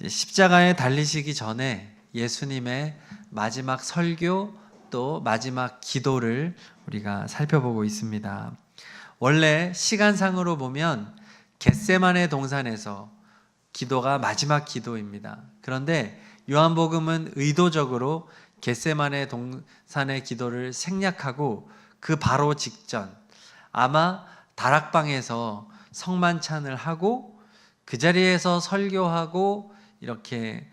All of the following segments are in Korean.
십자가에 달리시기 전에 예수님의 마지막 설교 또 마지막 기도를 우리가 살펴보고 있습니다. 원래 시간상으로 보면 겟세마네 동산에서 기도가 마지막 기도입니다. 그런데 요한복음은 의도적으로 겟세마네 동산의 기도를 생략하고 그 바로 직전, 아마 다락방에서 성만찬을 하고 그 자리에서 설교하고 이렇게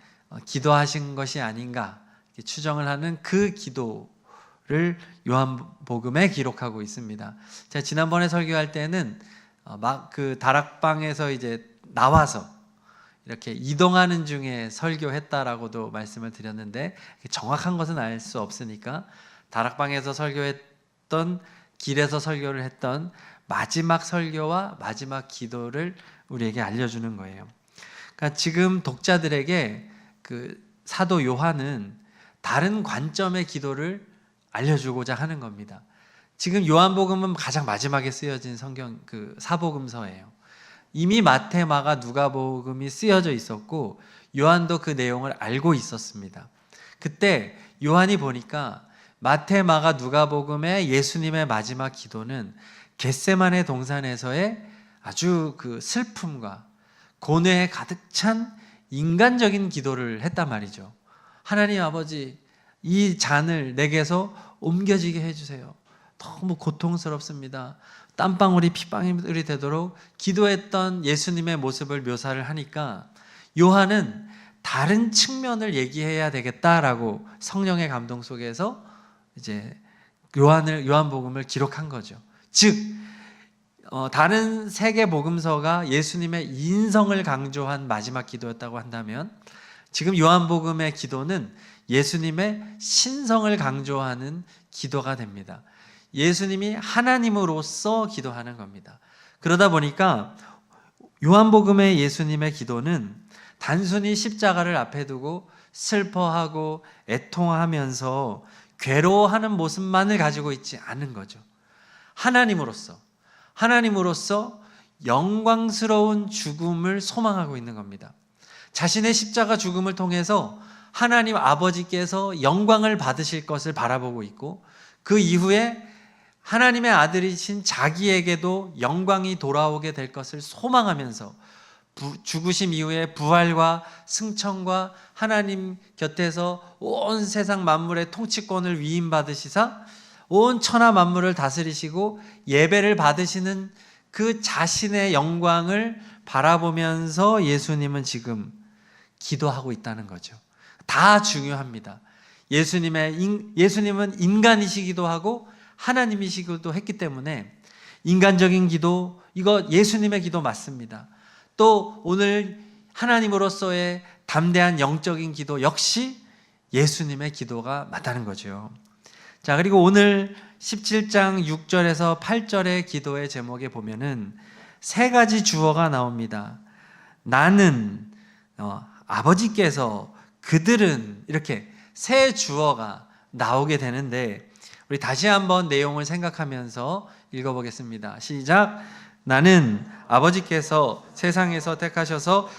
기도하신 것이 아닌가 추정을 하는 그 기도를 요한복음에 기록하고 있습니다. 제가 지난번에 설교할 때는 막 그 다락방에서 이제 나와서 이렇게 이동하는 중에 설교했다라고도 말씀을 드렸는데 정확한 것은 알 수 없으니까 다락방에서 설교했던, 길에서 설교를 했던 마지막 설교와 마지막 기도를 우리에게 알려주는 거예요. 그러니까 지금 독자들에게 그 사도 요한은 다른 관점의 기도를 알려주고자 하는 겁니다. 지금 요한복음은 가장 마지막에 쓰여진 성경 그 사복음서예요. 이미 마태, 마가, 누가복음이 쓰여져 있었고 요한도 그 내용을 알고 있었습니다. 그때 요한이 보니까 마태, 마가, 누가복음의 예수님의 마지막 기도는 겟세마네 동산에서의 아주 그 슬픔과 고뇌에 가득 찬 인간적인 기도를 했단 말이죠. 하나님 아버지, 이 잔을 내게서 옮겨지게 해주세요. 너무 고통스럽습니다. 땀방울이 핏방울이 되도록 기도했던 예수님의 모습을 묘사를 하니까 요한은 다른 측면을 얘기해야 되겠다라고 성령의 감동 속에서 이제 요한복음을 기록한 거죠. 즉 다른 세 개 복음서가 예수님의 인성을 강조한 마지막 기도였다고 한다면 지금 요한복음의 기도는 예수님의 신성을 강조하는 기도가 됩니다. 예수님이 하나님으로서 기도하는 겁니다. 그러다 보니까 요한복음의 예수님의 기도는 단순히 십자가를 앞에 두고 슬퍼하고 애통하면서 괴로워하는 모습만을 가지고 있지 않은 거죠. 하나님으로서 영광스러운 죽음을 소망하고 있는 겁니다. 자신의 십자가 죽음을 통해서 하나님 아버지께서 영광을 받으실 것을 바라보고 있고 그 이후에 하나님의 아들이신 자기에게도 영광이 돌아오게 될 것을 소망하면서 죽으심 이후에 부활과 승천과 하나님 곁에서 온 세상 만물의 통치권을 위임받으시사 온 천하 만물을 다스리시고 예배를 받으시는 그 자신의 영광을 바라보면서 예수님은 지금 기도하고 있다는 거죠. 다 중요합니다. 예수님은 인간이시기도 하고 하나님이시기도 했기 때문에 인간적인 기도, 이거 예수님의 기도 맞습니다. 또 오늘 하나님으로서의 담대한 영적인 기도 역시 예수님의 기도가 맞다는 거죠. 자, 그리고 오늘 17장 6절에서 8절의 기도의 제목에 보면은 세 가지 주어가 나옵니다. 나는, 아버지께서, 그들은, 이렇게 세 주어가 나오게 되는데 우리 다시 한번 내용을 생각하면서 읽어보겠습니다. 시작. 나는 아버지께서 세상에서 택하셔서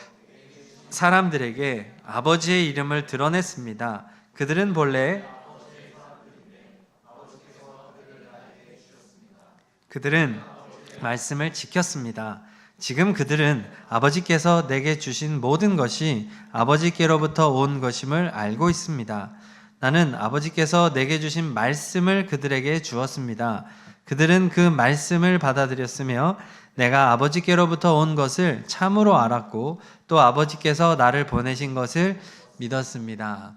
사람들에게 아버지의 이름을 드러냈습니다. 그들은 본래 그들은 말씀을 지켰습니다. 지금 그들은 아버지께서 내게 주신 모든 것이 아버지께로부터 온 것임을 알고 있습니다. 나는 아버지께서 내게 주신 말씀을 그들에게 주었습니다. 그들은 그 말씀을 받아들였으며 내가 아버지께로부터 온 것을 참으로 알았고 또 아버지께서 나를 보내신 것을 믿었습니다.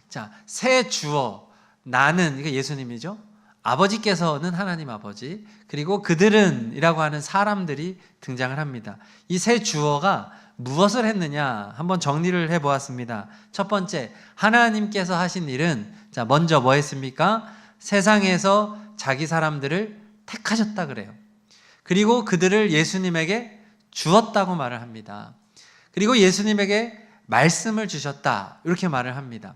자, 세 주어, 나는, 이게 예수님이죠. 아버지께서는 하나님 아버지, 그리고 그들은 이라고 하는 사람들이 등장을 합니다. 이 세 주어가 무엇을 했느냐 한번 정리를 해보았습니다. 첫 번째, 하나님께서 하신 일은, 자, 먼저 뭐 했습니까? 세상에서 자기 사람들을 택하셨다 그래요. 그리고 그들을 예수님에게 주었다고 말을 합니다. 그리고 예수님에게 말씀을 주셨다 이렇게 말을 합니다.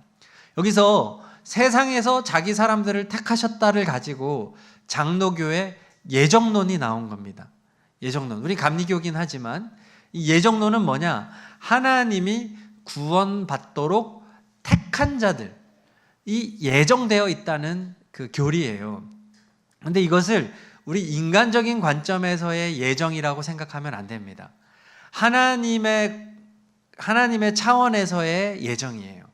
여기서 세상에서 자기 사람들을 택하셨다를 가지고 장로교의 예정론이 나온 겁니다. 예정론. 우리 감리교긴 하지만 이 예정론은 뭐냐? 하나님이 구원받도록 택한 자들이 예정되어 있다는 그 교리예요. 근데 이것을 우리 인간적인 관점에서의 예정이라고 생각하면 안 됩니다. 하나님의 차원에서의 예정이에요.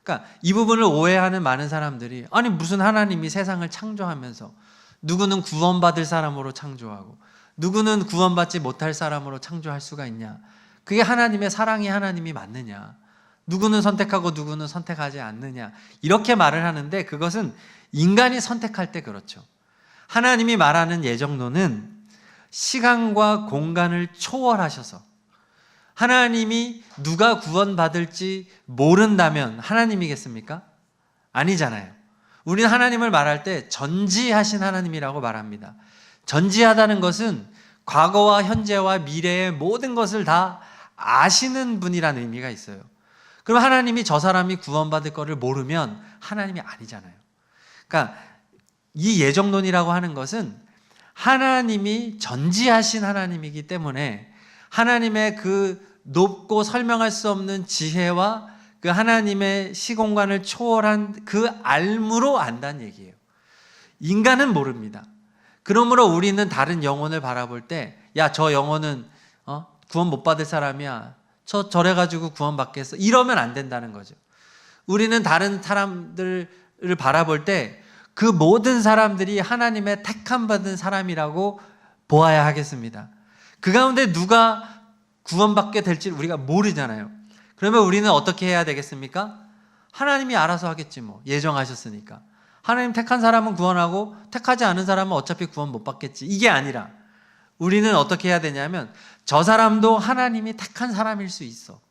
그러니까 이 부분을 오해하는 많은 사람들이, 아니 무슨 하나님이 세상을 창조하면서 누구는 구원받을 사람으로 창조하고 누구는 구원받지 못할 사람으로 창조할 수가 있냐? 그게 하나님의 사랑이 하나님이 맞느냐? 누구는 선택하고 누구는 선택하지 않느냐? 이렇게 말을 하는데 그것은 인간이 선택할 때 그렇죠. 하나님이 말하는 예정론은 시간과 공간을 초월하셔서 하나님이 누가 구원받을지 모른다면 하나님이겠습니까? 아니잖아요. 우리는 하나님을 말할 때 전지하신 하나님이라고 말합니다. 전지하다는 것은 과거와 현재와 미래의 모든 것을 다 아시는 분이라는 의미가 있어요. 그럼 하나님이 저 사람이 구원받을 거를 모르면 하나님이 아니잖아요. 그러니까 이 예정론이라고 하는 것은 하나님이 전지하신 하나님이기 때문에 하나님의 그 높고 설명할 수 없는 지혜와 그 하나님의 시공간을 초월한 그 알무로 안다는 얘기예요. 인간은 모릅니다. 그러므로 우리는 다른 영혼을 바라볼 때, 야, 저 영혼은 구원 못 받을 사람이야. 저래가지고 구원 받겠어. 이러면 안 된다는 거죠. 우리는 다른 사람들을 바라볼 때 그 모든 사람들이 하나님의 택함 받은 사람이라고 보아야 하겠습니다. 그 가운데 누가 구원받게 될지 우리가 모르잖아요. 그러면 우리는 어떻게 해야 되겠습니까? 하나님이 알아서 하겠지 뭐. 예정하셨으니까. 하나님 택한 사람은 구원하고 택하지 않은 사람은 어차피 구원 못 받겠지. 이게 아니라 우리는 어떻게 해야 되냐면 저 사람도 하나님이 택한 사람일 수 있어.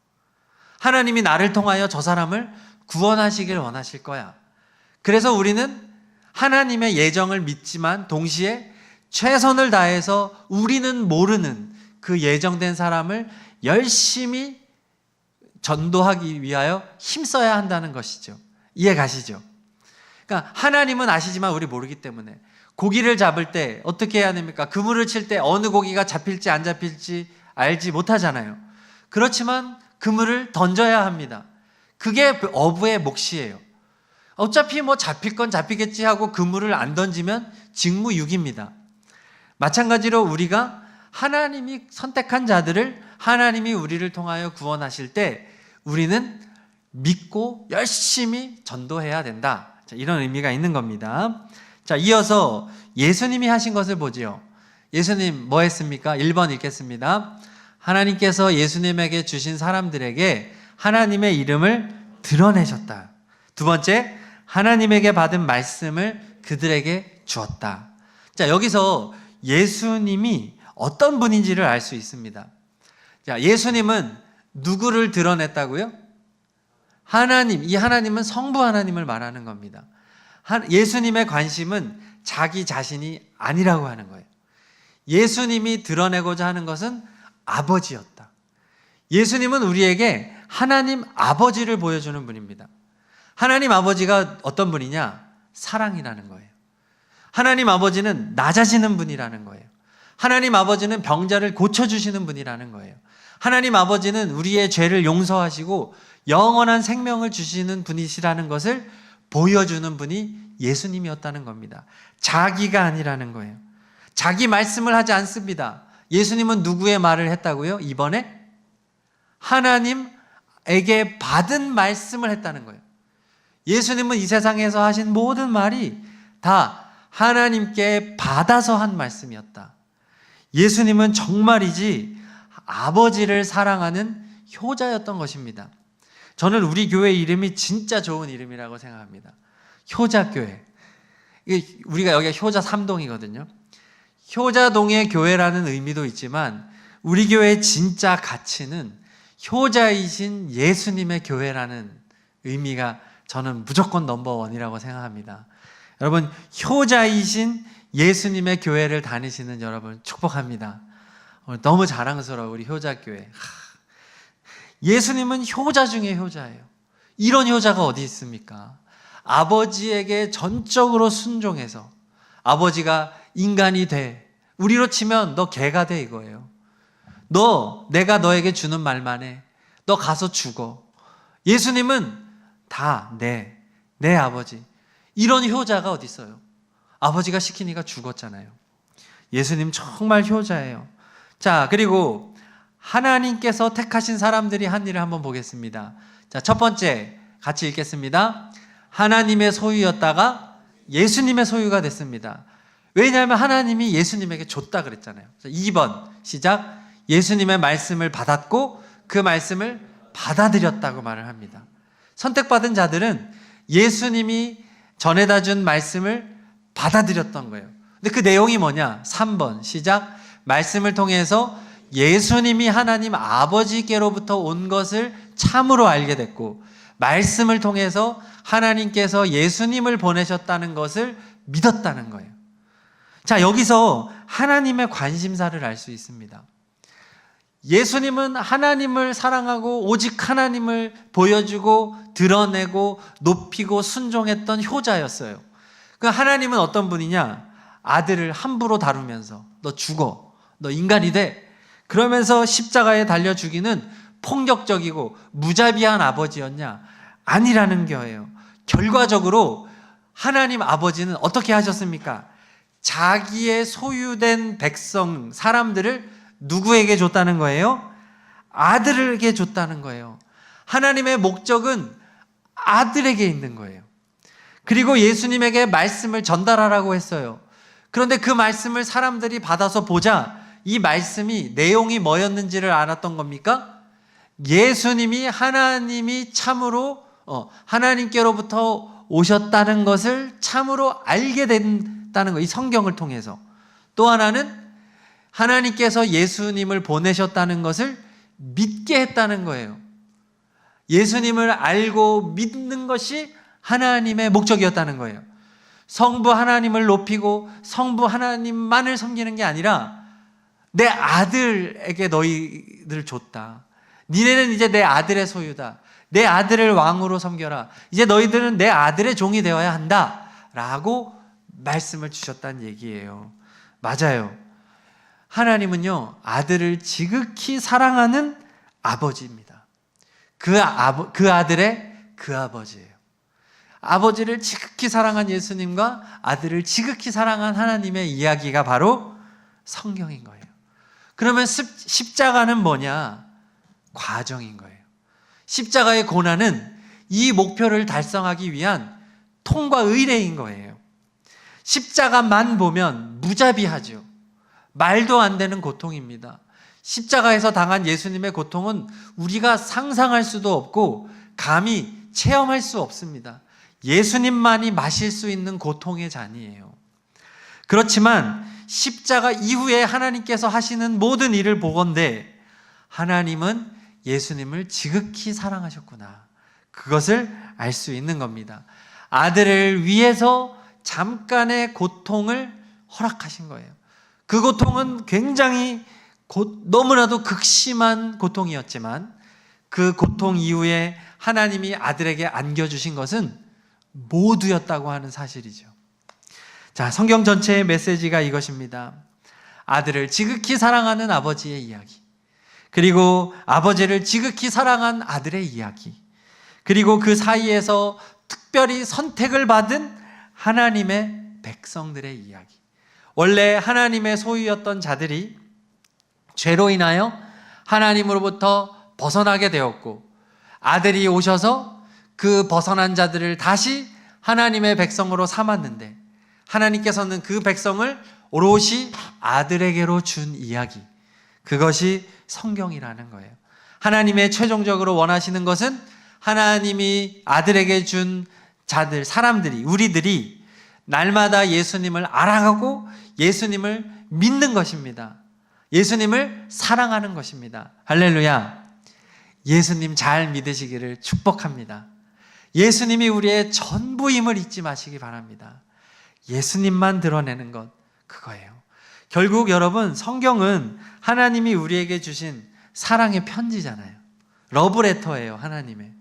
하나님이 나를 통하여 저 사람을 구원하시길 원하실 거야. 그래서 우리는 하나님의 예정을 믿지만 동시에 최선을 다해서 우리는 모르는 그 예정된 사람을 열심히 전도하기 위하여 힘써야 한다는 것이죠. 이해 가시죠? 그러니까 하나님은 아시지만 우리 모르기 때문에 고기를 잡을 때 어떻게 해야 됩니까? 그물을 칠 때 어느 고기가 잡힐지 안 잡힐지 알지 못하잖아요. 그렇지만 그물을 던져야 합니다. 그게 어부의 몫이에요. 어차피 뭐 잡힐 건 잡히겠지 하고 그물을 안 던지면 직무유기입니다. 마찬가지로 우리가 하나님이 선택한 자들을 하나님이 우리를 통하여 구원하실 때 우리는 믿고 열심히 전도해야 된다. 자, 이런 의미가 있는 겁니다. 자, 이어서 예수님이 하신 것을 보지요. 예수님 뭐 했습니까? 1번 읽겠습니다. 하나님께서 예수님에게 주신 사람들에게 하나님의 이름을 드러내셨다. 두 번째, 하나님에게 받은 말씀을 그들에게 주었다. 자, 여기서 예수님이 어떤 분인지를 알 수 있습니다. 자, 예수님은 누구를 드러냈다고요? 하나님, 이 하나님은 성부 하나님을 말하는 겁니다. 예수님의 관심은 자기 자신이 아니라고 하는 거예요. 예수님이 드러내고자 하는 것은 아버지였다. 예수님은 우리에게 하나님 아버지를 보여주는 분입니다. 하나님 아버지가 어떤 분이냐? 사랑이라는 거예요. 하나님 아버지는 낮아지는 분이라는 거예요. 하나님 아버지는 병자를 고쳐주시는 분이라는 거예요. 하나님 아버지는 우리의 죄를 용서하시고 영원한 생명을 주시는 분이시라는 것을 보여주는 분이 예수님이었다는 겁니다. 자기가 아니라는 거예요. 자기 말씀을 하지 않습니다. 예수님은 누구의 말을 했다고요? 이번에 하나님에게 받은 말씀을 했다는 거예요. 예수님은 이 세상에서 하신 모든 말이 다 하나님께 받아서 한 말씀이었다. 예수님은 정말이지 아버지를 사랑하는 효자였던 것입니다. 저는 우리 교회 이름이 진짜 좋은 이름이라고 생각합니다. 효자교회. 우리가 여기가 효자 3동이거든요. 효자동의 교회라는 의미도 있지만 우리 교회의 진짜 가치는 효자이신 예수님의 교회라는 의미가 저는 무조건 넘버원이라고 생각합니다. 여러분, 효자이신 예수님의 교회를 다니시는 여러분 축복합니다. 너무 자랑스러워 우리 효자교회. 예수님은 효자 중에 효자예요. 이런 효자가 어디 있습니까? 아버지에게 전적으로 순종해서 아버지가 인간이 돼. 우리로 치면 너 개가 돼 이거예요. 내가 너에게 주는 말만 해. 너 가서 죽어. 예수님은 다 내 아버지. 이런 효자가 어디 있어요? 아버지가 시키니까 죽었잖아요. 예수님 정말 효자예요. 자, 그리고 하나님께서 택하신 사람들이 한 일을 한번 보겠습니다. 자, 첫 번째 같이 읽겠습니다. 하나님의 소유였다가 예수님의 소유가 됐습니다. 왜냐하면 하나님이 예수님에게 줬다 그랬잖아요. 2번 시작. 예수님의 말씀을 받았고 그 말씀을 받아들였다고 말을 합니다. 선택받은 자들은 예수님이 전해다 준 말씀을 받아들였던 거예요. 근데 그 내용이 뭐냐? 3번 시작. 말씀을 통해서 예수님이 하나님 아버지께로부터 온 것을 참으로 알게 됐고, 말씀을 통해서 하나님께서 예수님을 보내셨다는 것을 믿었다는 거예요. 자, 여기서 하나님의 관심사를 알 수 있습니다. 예수님은 하나님을 사랑하고 오직 하나님을 보여주고 드러내고 높이고 순종했던 효자였어요. 그 하나님은 어떤 분이냐? 아들을 함부로 다루면서 너 죽어, 너 인간이 돼, 그러면서 십자가에 달려 죽이는 폭력적이고 무자비한 아버지였냐? 아니라는 거예요. 결과적으로 하나님 아버지는 어떻게 하셨습니까? 자기의 소유된 백성, 사람들을 누구에게 줬다는 거예요? 아들에게 줬다는 거예요. 하나님의 목적은 아들에게 있는 거예요. 그리고 예수님에게 말씀을 전달하라고 했어요. 그런데 그 말씀을 사람들이 받아서 보자 이 말씀이 내용이 뭐였는지를 알았던 겁니까? 예수님이 하나님이 참으로 하나님께로부터 오셨다는 것을 참으로 알게 된다는 거, 이 성경을 통해서. 또 하나는 하나님께서 예수님을 보내셨다는 것을 믿게 했다는 거예요. 예수님을 알고 믿는 것이 하나님의 목적이었다는 거예요. 성부 하나님을 높이고 성부 하나님만을 섬기는 게 아니라 내 아들에게 너희들 줬다. 니네는 이제 내 아들의 소유다. 내 아들을 왕으로 섬겨라. 이제 너희들은 내 아들의 종이 되어야 한다. 라고 말씀을 주셨다는 얘기예요. 맞아요. 하나님은요, 아들을 지극히 사랑하는 아버지입니다. 그 아들의 그 아버지예요. 아버지를 지극히 사랑한 예수님과 아들을 지극히 사랑한 하나님의 이야기가 바로 성경인 거예요. 그러면 십자가는 뭐냐? 과정인 거예요. 십자가의 고난은 이 목표를 달성하기 위한 통과 의례인 거예요. 십자가만 보면 무자비하죠. 말도 안 되는 고통입니다. 십자가에서 당한 예수님의 고통은 우리가 상상할 수도 없고 감히 체험할 수 없습니다. 예수님만이 마실 수 있는 고통의 잔이에요. 그렇지만 십자가 이후에 하나님께서 하시는 모든 일을 보건대 하나님은 예수님을 지극히 사랑하셨구나. 그것을 알 수 있는 겁니다. 아들을 위해서 잠깐의 고통을 허락하신 거예요. 그 고통은 굉장히 너무나도 극심한 고통이었지만 그 고통 이후에 하나님이 아들에게 안겨주신 것은 모두였다고 하는 사실이죠. 자, 성경 전체의 메시지가 이것입니다. 아들을 지극히 사랑하는 아버지의 이야기, 그리고 아버지를 지극히 사랑한 아들의 이야기, 그리고 그 사이에서 특별히 선택을 받은 하나님의 백성들의 이야기. 원래 하나님의 소유였던 자들이 죄로 인하여 하나님으로부터 벗어나게 되었고, 아들이 오셔서 그 벗어난 자들을 다시 하나님의 백성으로 삼았는데, 하나님께서는 그 백성을 오롯이 아들에게로 준 이야기, 그것이 성경이라는 거예요. 하나님의 최종적으로 원하시는 것은 하나님이 아들에게 준 자들, 사람들이, 우리들이 날마다 예수님을 알아가고 예수님을 믿는 것입니다. 예수님을 사랑하는 것입니다. 할렐루야. 예수님 잘 믿으시기를 축복합니다. 예수님이 우리의 전부임을 잊지 마시기 바랍니다. 예수님만 드러내는 것, 그거예요. 결국 여러분, 성경은 하나님이 우리에게 주신 사랑의 편지잖아요. 러브레터예요, 하나님의.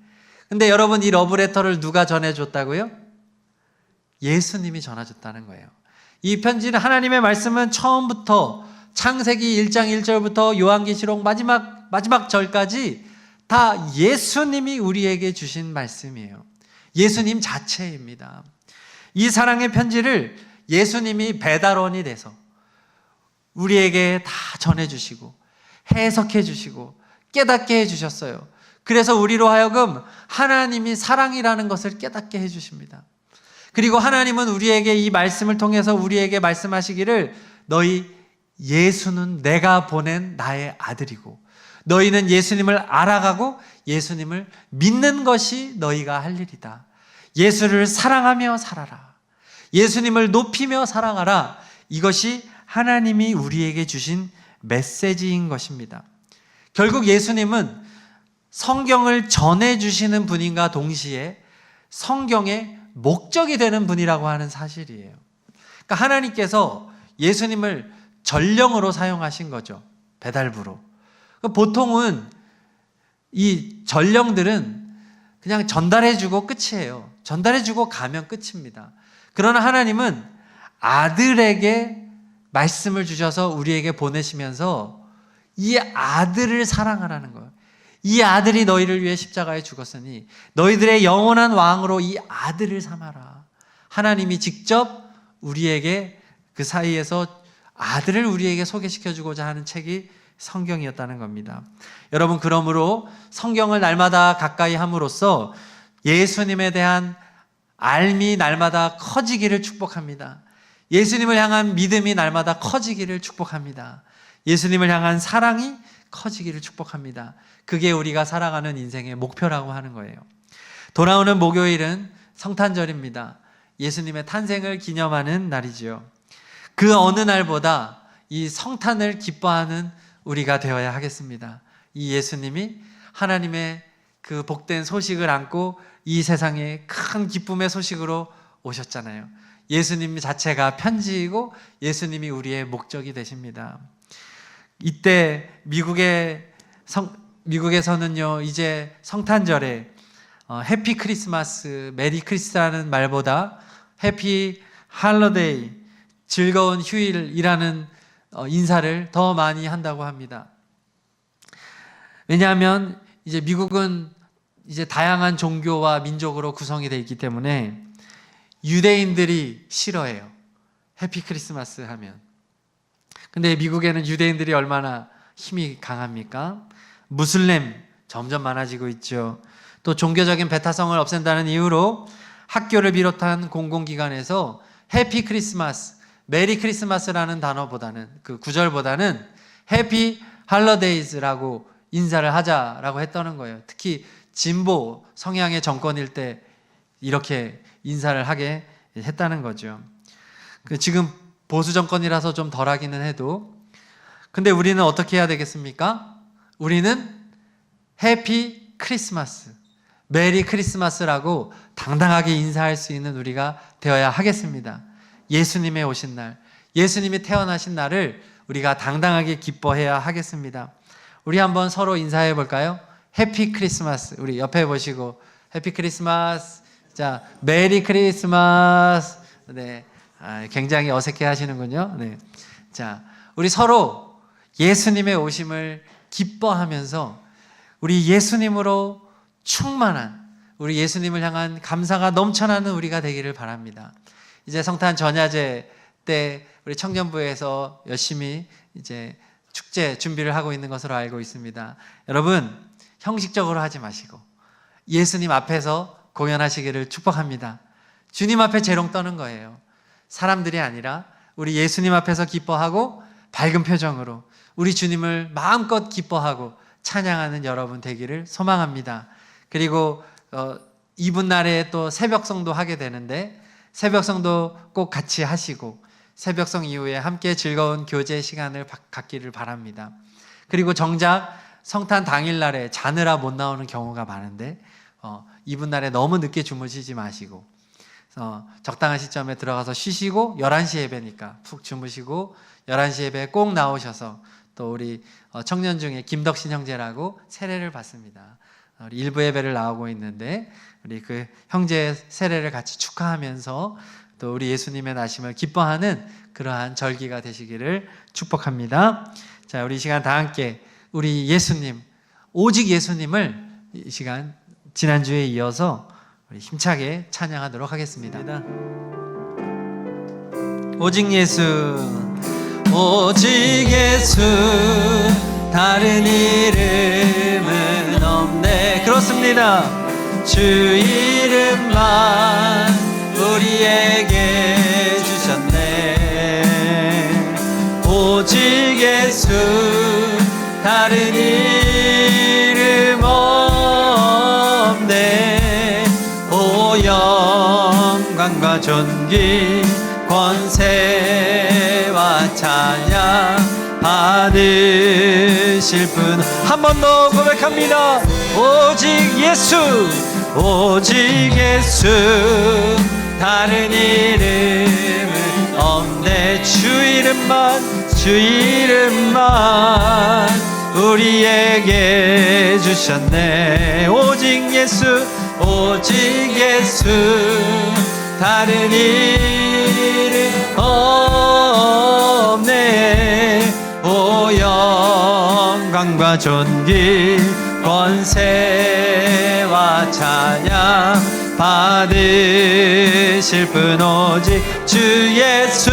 근데 여러분, 이 러브레터를 누가 전해줬다고요? 예수님이 전해줬다는 거예요. 이 편지는, 하나님의 말씀은 처음부터 창세기 1장 1절부터 요한계시록 마지막 절까지 다 예수님이 우리에게 주신 말씀이에요. 예수님 자체입니다. 이 사랑의 편지를 예수님이 배달원이 돼서 우리에게 다 전해주시고 해석해주시고 깨닫게 해주셨어요. 그래서 우리로 하여금 하나님이 사랑이라는 것을 깨닫게 해주십니다. 그리고 하나님은 우리에게 이 말씀을 통해서 우리에게 말씀하시기를 너희 예수는 내가 보낸 나의 아들이고 너희는 예수님을 알아가고 예수님을 믿는 것이 너희가 할 일이다. 예수를 사랑하며 살아라. 예수님을 높이며 살아가라. 이것이 하나님이 우리에게 주신 메시지인 것입니다. 결국 예수님은 성경을 전해주시는 분인가 동시에 성경의 목적이 되는 분이라고 하는 사실이에요. 그러니까 하나님께서 예수님을 전령으로 사용하신 거죠. 배달부로. 보통은 이 전령들은 그냥 전달해주고 끝이에요. 전달해주고 가면 끝입니다. 그러나 하나님은 아들에게 말씀을 주셔서 우리에게 보내시면서 이 아들을 사랑하라는 거예요. 이 아들이 너희를 위해 십자가에 죽었으니 너희들의 영원한 왕으로 이 아들을 삼아라. 하나님이 직접 우리에게 그 사이에서 아들을 우리에게 소개시켜주고자 하는 책이 성경이었다는 겁니다. 여러분, 그러므로 성경을 날마다 가까이 함으로써 예수님에 대한 알미 날마다 커지기를 축복합니다. 예수님을 향한 믿음이 날마다 커지기를 축복합니다. 예수님을 향한 사랑이 커지기를 축복합니다. 그게 우리가 살아가는 인생의 목표라고 하는 거예요. 돌아오는 목요일은 성탄절입니다. 예수님의 탄생을 기념하는 날이지요. 그 어느 날보다 이 성탄을 기뻐하는 우리가 되어야 하겠습니다. 이 예수님이 하나님의 그 복된 소식을 안고 이 세상에 큰 기쁨의 소식으로 오셨잖아요. 예수님 자체가 편지이고 예수님이 우리의 목적이 되십니다. 이때 미국에서는요, 이제 성탄절에 해피 크리스마스, 메리 크리스라는 말보다 해피 할러데이, 즐거운 휴일이라는 인사를 더 많이 한다고 합니다. 왜냐하면 이제 미국은 이제 다양한 종교와 민족으로 구성이 되어 있기 때문에 유대인들이 싫어해요. 해피 크리스마스 하면. 근데 미국에는 유대인들이 얼마나 힘이 강합니까? 무슬림 점점 많아지고 있죠. 또 종교적인 배타성을 없앤다는 이유로 학교를 비롯한 공공기관에서 해피 크리스마스, 메리 크리스마스라는 단어보다는, 그 구절보다는 해피 할러데이즈라고 인사를 하자라고 했다는 거예요. 특히 진보 성향의 정권일 때 이렇게 인사를 하게 했다는 거죠. 지금 보수 정권이라서 좀 덜하기는 해도, 근데 우리는 어떻게 해야 되겠습니까? 우리는 해피 크리스마스, 메리 크리스마스라고 당당하게 인사할 수 있는 우리가 되어야 하겠습니다. 예수님의 오신 날, 예수님이 태어나신 날을 우리가 당당하게 기뻐해야 하겠습니다. 우리 한번 서로 인사해 볼까요? 해피 크리스마스. 우리 옆에 보시고 해피 크리스마스. 자, 메리 크리스마스. 네, 굉장히 어색해 하시는군요. 네, 자, 우리 서로 예수님의 오심을 기뻐하면서 우리 예수님으로 충만한, 우리 예수님을 향한 감사가 넘쳐나는 우리가 되기를 바랍니다. 이제 성탄 전야제 때 우리 청년부에서 열심히 이제 축제 준비를 하고 있는 것으로 알고 있습니다. 여러분, 형식적으로 하지 마시고 예수님 앞에서 공연하시기를 축복합니다. 주님 앞에 재롱 떠는 거예요. 사람들이 아니라 우리 예수님 앞에서 기뻐하고 밝은 표정으로 우리 주님을 마음껏 기뻐하고 찬양하는 여러분 되기를 소망합니다. 그리고 이분날에 또 새벽성도 하게 되는데 새벽성도 꼭 같이 하시고 새벽성 이후에 함께 즐거운 교제 시간을 갖기를 바랍니다. 그리고 정작 성탄 당일날에 자느라 못 나오는 경우가 많은데 이분날에 너무 늦게 주무시지 마시고 적당한 시점에 들어가서 쉬시고 11시 예배니까 푹 주무시고 11시 예배에 꼭 나오셔서 또 우리 청년 중에 김덕신 형제라고 세례를 받습니다. 우리 일부 예배를 나오고 있는데 우리 그 형제의 세례를 같이 축하하면서 또 우리 예수님의 나심을 기뻐하는 그러한 절기가 되시기를 축복합니다. 자, 우리 이 시간 다 함께 우리 예수님 오직 예수님을 이 시간 지난주에 이어서 우리 힘차게 찬양하도록 하겠습니다. 오직 예수, 오직 예수, 다른 이름은 없네. 그렇습니다. 주 이름만 우리에게 주셨네. 오직 예수, 다른 이름 없네. 오 영광과 존귀 권세와 찬양 받으실 분. 한 번 더 고백합니다. 오직 예수, 오직 예수, 다른 이름은 없네. 주 이름만, 주 이름만 우리에게 주셨네. 오직 예수, 오직 예수, 다른 이름 없네. 오 영광과 존귀 권세와 찬양 받으실 분 오직 주 예수.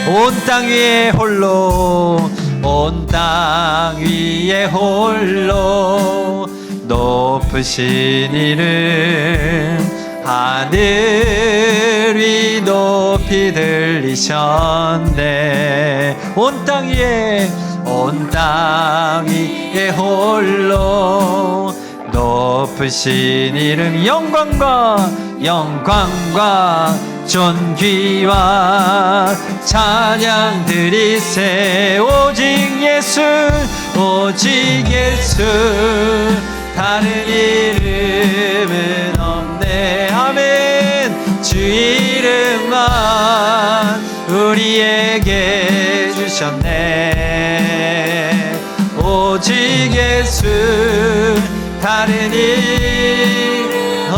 온 땅 위에 홀로, 온 땅 위에 홀로 높으신 이름 하늘 위 높이 들리셨네. 온 땅 위에, 온 땅 위에 홀로 높으신 이름 영광과, 영광과 존귀와 찬양 드리세. 오직 예수, 오직 예수, 다른 이름은 없네. 아멘. 주 이름만 우리에게 주셨네. 오직 예수, 다른 이름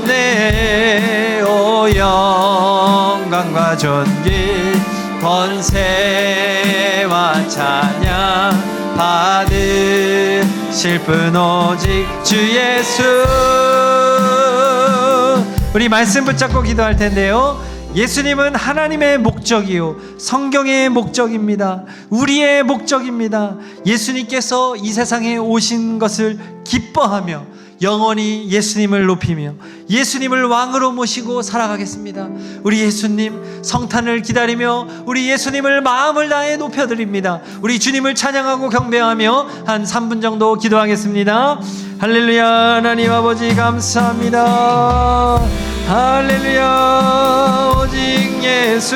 없네. 오 영광과 존귀 권세와 찬양 받으실 분 오직 주 예수. 우리 말씀 붙잡고 기도할 텐데요. 예수님은 하나님의 목적이요, 성경의 목적입니다. 우리의 목적입니다. 예수님께서 이 세상에 오신 것을 기뻐하며 영원히 예수님을 높이며 예수님을 왕으로 모시고 살아가겠습니다. 우리 예수님 성탄을 기다리며 우리 예수님을 마음을 다해 높여드립니다. 우리 주님을 찬양하고 경배하며 한 3분 정도 기도하겠습니다. 할렐루야. 하나님 아버지 감사합니다. 할렐루야. 오직 예수,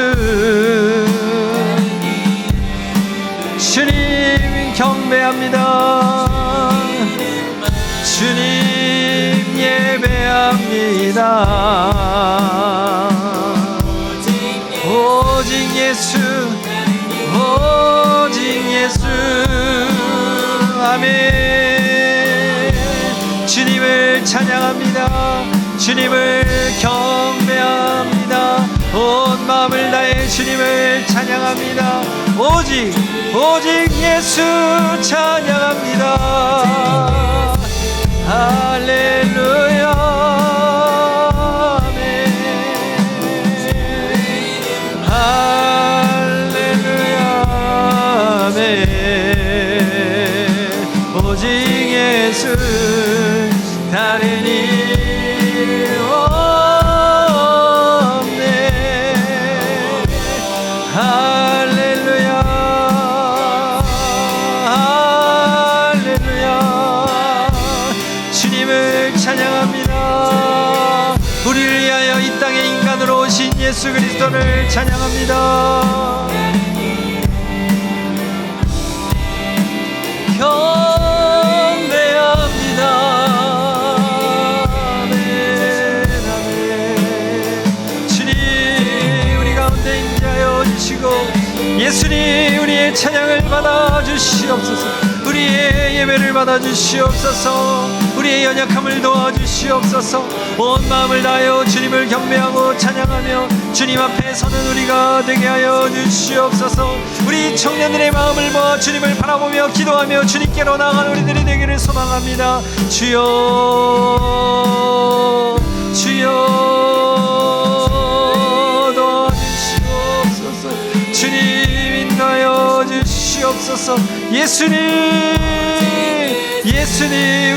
주님 경배합니다. 주님 예배합니다. 오직 예수, 오직 예수. 아멘. 주님을 찬양합니다. 주님을 경배합니다. 온 마음을 다해 주님을 찬양합니다. 오직, 오직 예수 찬양합니다. 할렐루야. 아멘. 할렐루야. 아멘. 오직 예수, 다른 이름 없네. 할렐루야. 할렐루야. 주님을 찬양합니다. 우리를 위하여 이 땅에 인간으로 오신 예수 그리스도를 찬양합니다. 경배합니다. 아멘. 아멘. 주님 우리 가운데 임재하여 주시고 예수님 우리의 찬양을 받아 주시옵소서. 우리의 예배를 받아 주시옵소서. 우리 우리의 연약함을 도와주시옵소서. 온 마음을 다하여 주님을 경배하고 찬양하며 주님 앞에 서는 우리가 되게 하여 주시옵소서. 우리 청년들의 마음을 모아 주님을 바라보며 기도하며 주님께로 나아가는 우리들이 되기를 소망합니다. 주여 주여 도와주시옵소서. 주님 인도하여 주시옵소서. 예수님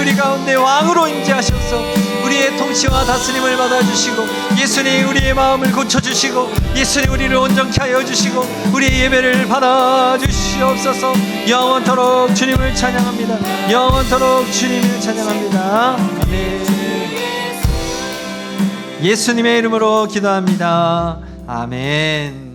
우리 가운데 왕으로 임재하셔서 우리의 통치와 다스림을 받아주시고, 예수님 우리의 마음을 고쳐주시고, 예수님 우리를 온전케 하여 주시고 우리의 예배를 받아주시옵소서. 영원토록 주님을 찬양합니다. 영원토록 주님을 찬양합니다. 아멘. 예수님의 이름으로 기도합니다. 아멘.